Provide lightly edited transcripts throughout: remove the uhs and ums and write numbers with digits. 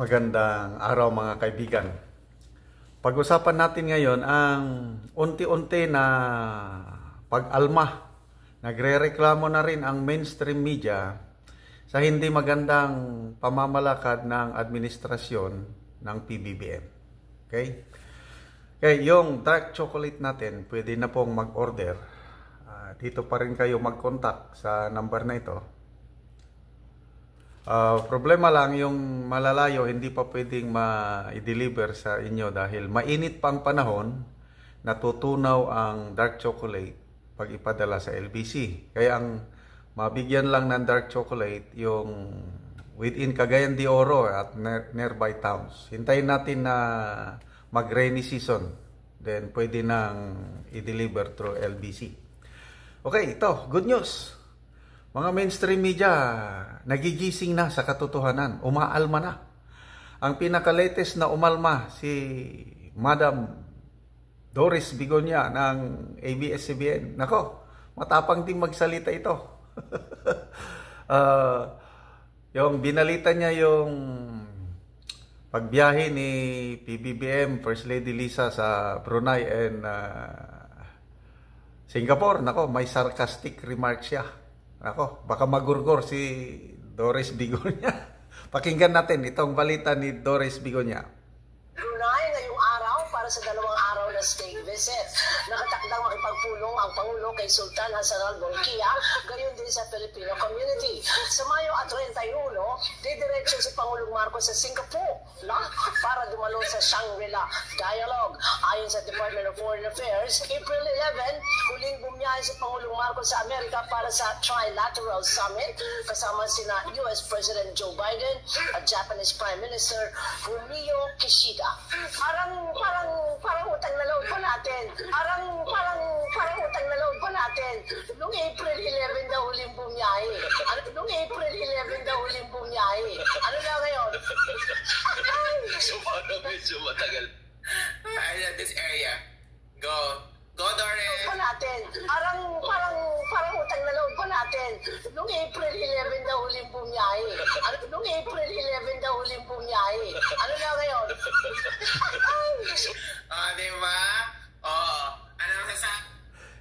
Magandang araw mga kaibigan. Pag-usapan natin ngayon ang unti-unti na pag-alma. Nagre-reklamo na rin ang mainstream media sa hindi magandang pamamalakad ng administrasyon ng PBBM. Okay? Okay, yung dark chocolate natin, pwede na pong mag-order. Dito pa rin kayo mag-contact sa number na ito. Problema lang yung malalayo hindi pa pwedeng ma-deliver sa inyo dahil mainit pa ang panahon, natutunaw ang dark chocolate pag ipadala sa LBC. Kaya ang mabigyan lang ng dark chocolate yung within Cagayan de Oro at nearby towns. Hintayin natin na mag-rainy season, then pwede nang i-deliver through LBC. Okay, ito, good news. Mga mainstream media, nagigising na sa katotohanan, umaalma na. Ang pinaka-latest na umalma si Madam Doris Bigonya ng ABS-CBN. Nako, matapang din magsalita ito. Yung binalita niya yung pagbiyahe ni PBBM, First Lady Lisa sa Brunei and Singapore. Nako, may sarcastic remarks siya. Ako, baka magurgor si Doris Bigonya. Pakinggan natin itong balita ni Doris Bigonya. Brunei ngayong araw para sa 2 araw na state visit. Nakatakdang makipagpulong ang Pangulo kay Sultan Hassan al-Bolkiah, gayon din sa Filipino community. Sa Mayo at 31, didiretso si Pangulong Marcos sa Singapore para dumalo sa Shangri-La Dialogue. Ayon sa Department of Foreign Affairs, April 11, huling bumiyahe si Pangulong Marcos sa Amerika para sa Trilateral Summit kasama sina US President Joe Biden at Japanese Prime Minister Fumio Kishida. Parang utang na loob pa natin. Parang utang na loob pa natin. Noong April 11 daw huling bumiyahe. Noong April 11 daw huling bumiyahe. Ano na ngayon? Medyo matagal. This area. Go, Doris. Pa natin. Parang utang na loob pa natin. Noong April 11 daw huling bumiyahe. Noong April 11 daw huling bumiyahe. Ano na ngayon? Diba? Ano na sa...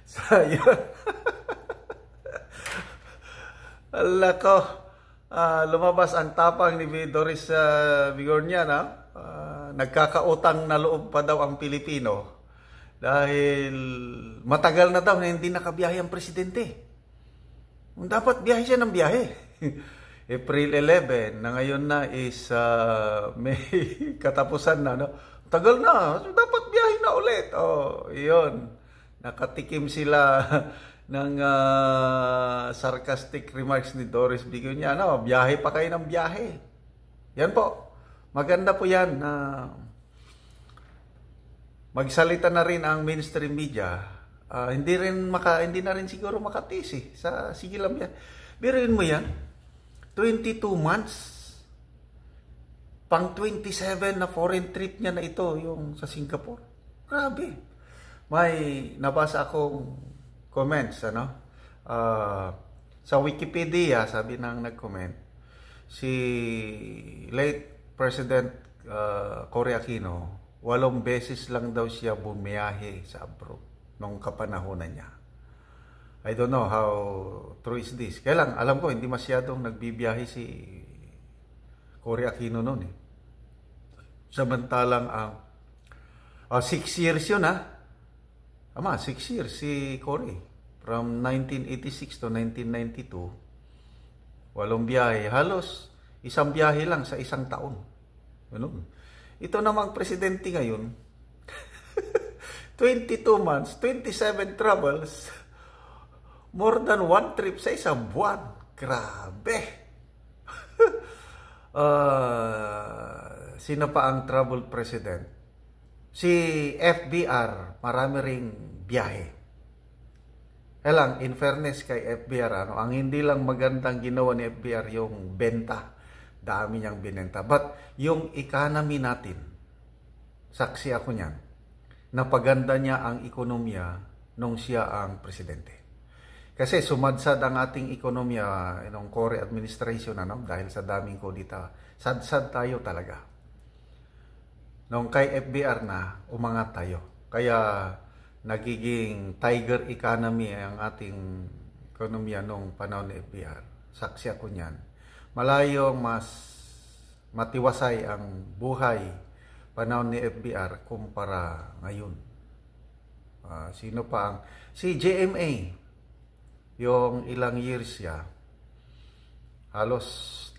So, yun. Ala ko, lumabas ang tapang ni Doris Bigonya na nagkakautang na loob pa daw ang Pilipino dahil matagal na daw na hindi nakabiyahe ang presidente. Dapat biyahe siya ng biyahe. April 11 na ngayon na is may katapusan na, no? Tagal na, so dapat biyahe na ulit. Iyon. Nakatikim sila ng sarcastic remarks ni Doris Bigonya. No, biyahe pa kayo ng biyahe. Yan po. Maganda po yan na magsalita na rin ang mainstream media. Hindi na rin siguro makatisi sa sige lang yan. Biruin mo yan. 22 months. Pang 27 na foreign trip niya na ito, yung sa Singapore. Grabe. May nabasa akong comments, sa Wikipedia, sabi nang nag-comment, si late President Cory Aquino, 8 beses lang daw siya bumiyahe sa abroad nung kapanahonan niya. I don't know how true is this. Kaya lang, alam ko, hindi masyadong nagbibiyahe si Cory Aquino noon eh. Samantalang 6 years yun Tama, 6 years si Cory. From 1986 to 1992. 8 biyahe. Halos isang biyahe lang sa isang taon. Ganun. Ito namang presidente ngayon, 22 months, 27 travels, more than 1 trip sa isang buwan. Grabe! Sino pa ang travel president? Si FBR, marami ring biyahe. In fairness kay FBR, ang hindi lang magandang ginawa ni FBR yung benta. Dami niyang binenta. But yung economy natin, saksi ako niyan, napaganda niya ang ekonomiya nung siya ang presidente. Kasi sumadsad ang ating ekonomiya ng Cory administration dahil sa daming kudita. Sad-sad tayo talaga. Nung kay FBR na, umangat tayo. Kaya nagiging tiger economy ang ating ekonomiya nung panahon ni FBR. Saksi ako niyan. Malayong mas matiwasay ang buhay panahon ni FBR kumpara ngayon. Sino pa ang... Si JMA, yung ilang years siya, halos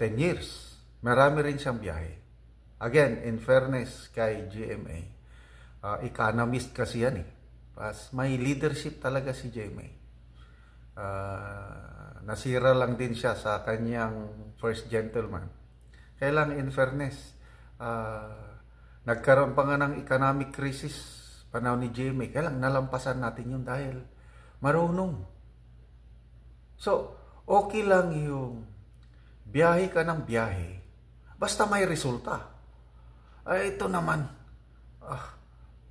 10 years. Marami rin siyang biyahe. Again, in fairness kay GMA, economist kasi yan eh. May leadership talaga si GMA. Nasira lang din siya sa kanyang first gentleman. Kaya lang, in fairness, nagkaroon pa nga ng economic crisis panahon ni GMA. Kaya lang, nalampasan natin yun dahil marunong. So, okay lang yung biyahe ka ng biyahe. Basta may resulta. Ito naman,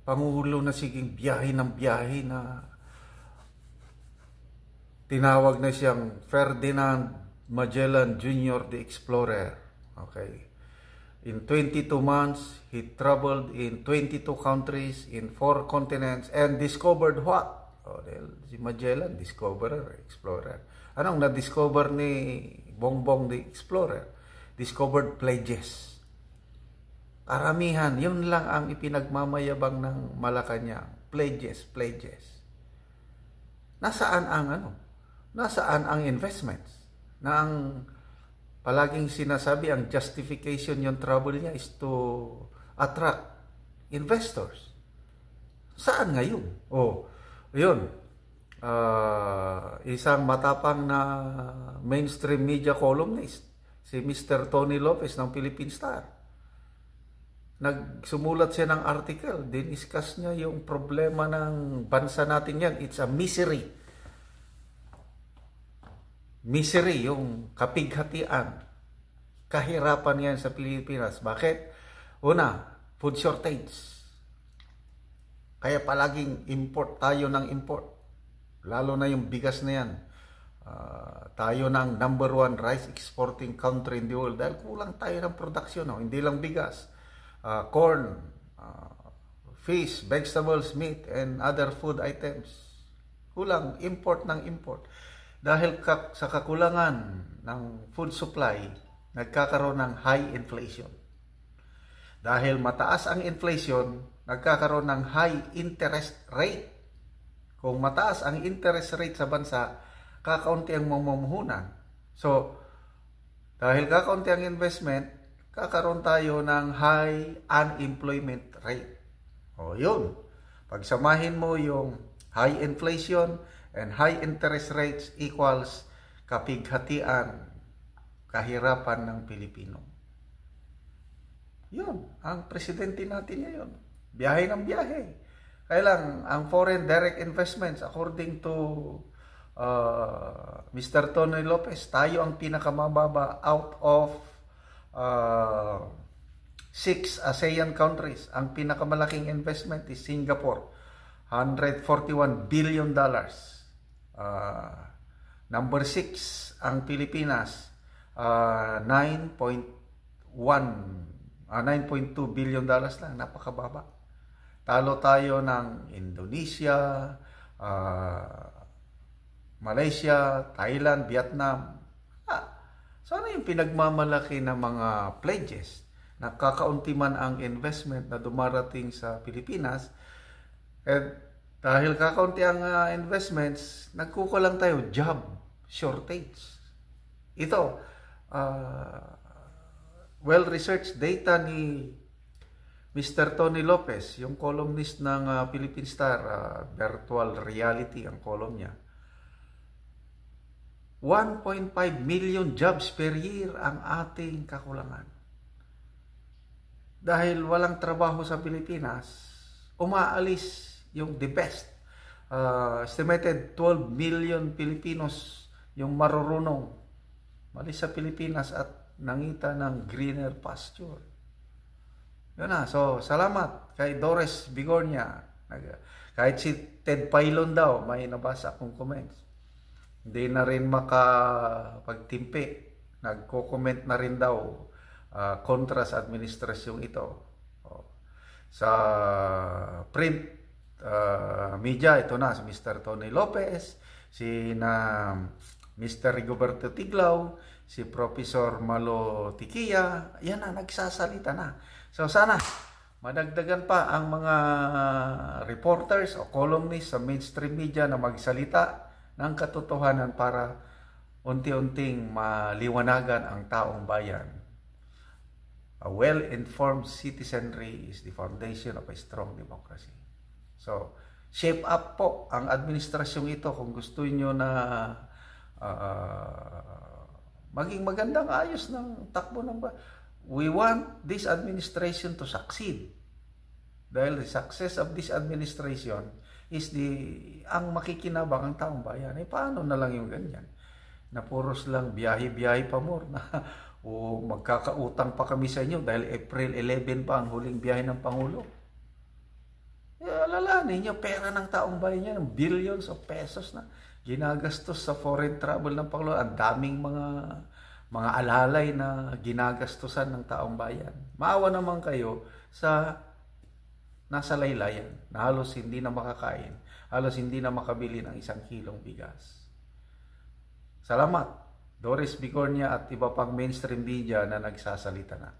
Pangulo na siging biyahe ng biyahe na tinawag na siyang Ferdinand Magellan Jr. the Explorer. Okay. In 22 months, he traveled in 22 countries, in 4 continents, and discovered what? Si Magellan, discoverer, explorer. Anong na-discover ni Bongbong the Explorer? Discovered pledges. Karamihan, yun lang ang ipinagmamayabang ng Malacanang. Pledges. Nasaan ang investments? Na ang palaging sinasabi, ang justification yung travel niya is to attract investors. Saan ngayon? Yun. Isang matapang na mainstream media columnist, si Mr. Tony Lopez ng Philippine Star. Nagsumulat siya ng article, diniscuss niya yung problema ng bansa natin yan. It's a misery. Misery, yung kapighatian. Kahirapan yan sa Pilipinas. Bakit? Una, food shortage. Kaya palaging import tayo ng import. Lalo na yung bigas na yan. Tayo ng #1 rice exporting country in the world dahil kulang tayo ng production. Hindi lang bigas. Corn, fish, vegetables, meat, and other food items. Kulang, import ng import. Dahil sa kakulangan ng food supply, nagkakaroon ng high inflation. Dahil mataas ang inflation, nagkakaroon ng high interest rate. Kung mataas ang interest rate sa bansa, kakaunti ang mamumuhunan. So, dahil kakaunti ang investment, kakaroon tayo ng high unemployment rate. Yun. Pagsamahin mo yung high inflation and high interest rates equals kapighatian, kahirapan ng Pilipino. Yun. Ang presidente natin ngayon. Biyahe ng biyahe. Kaya lang, ang foreign direct investments, according to Mr. Tony Lopez, tayo ang pinakamababa out of 6 ASEAN countries. Ang pinakamalaking investment is Singapore, $141 billion. Number 6 ang Pilipinas, 9.2 billion dollars lang, napakababa. Talo tayo ng Indonesia, Malaysia, Thailand, Vietnam. So ano yung pinagmamalaki ng mga pledges? Nakakaunti man ang investment na dumarating sa Pilipinas. At dahil kakaunti ang investments, nagkukulang tayo, job shortage. Ito, well-researched data ni Mr. Tony Lopez, yung columnist ng Philippine Star, Virtual Reality ang column niya. 1.5 million jobs per year ang ating kakulangan. Dahil walang trabaho sa Pilipinas, umaalis yung the best. Estimated 12 million Filipinos yung marurunong malis sa Pilipinas at nangita ng greener pasture. Yun na. So, salamat kay Doris Bigornia. Kahit si Ted Pailon daw, may nabasa akong comments. Hindi na rin makapagtimpi. Nagko-comment na rin daw kontra sa administrasyong ito. Sa print media, ito na si Mr. Tony Lopez, si Mr. Rigoberto Tiglao, si Professor Malo Tiquia, yan na, nagsasalita na. So sana madagdagan pa ang mga reporters o columnists sa mainstream media na magsalita ng katotohanan para unti-unting maliwanagan ang taong bayan. A well-informed citizenry is the foundation of a strong democracy. So, shape up po ang administrasyong ito kung gusto niyo na maging magandang ayos ng takbo ng bayan. We want this administration to succeed. Dahil the success of this administration is ang makikinabang ang taong bayan. Paano na lang yung ganyan? Na puros lang biyahe-biyahe pa more na o magkakautang pa kami sa inyo dahil April 11 pa ang huling biyahe ng Pangulo. Alalahanin niyo, pera ng taong bayan yan, billions of pesos na ginagastos sa foreign travel ng Pangulo. Ang daming mga alalay na ginagastusan ng taong bayan. Maawa naman kayo sa nasa laylayan na halos hindi na makakain, halos hindi na makabili ng 1 kilong bigas. Salamat, Doris Bigornia at iba pang mainstream media na nagsasalita na.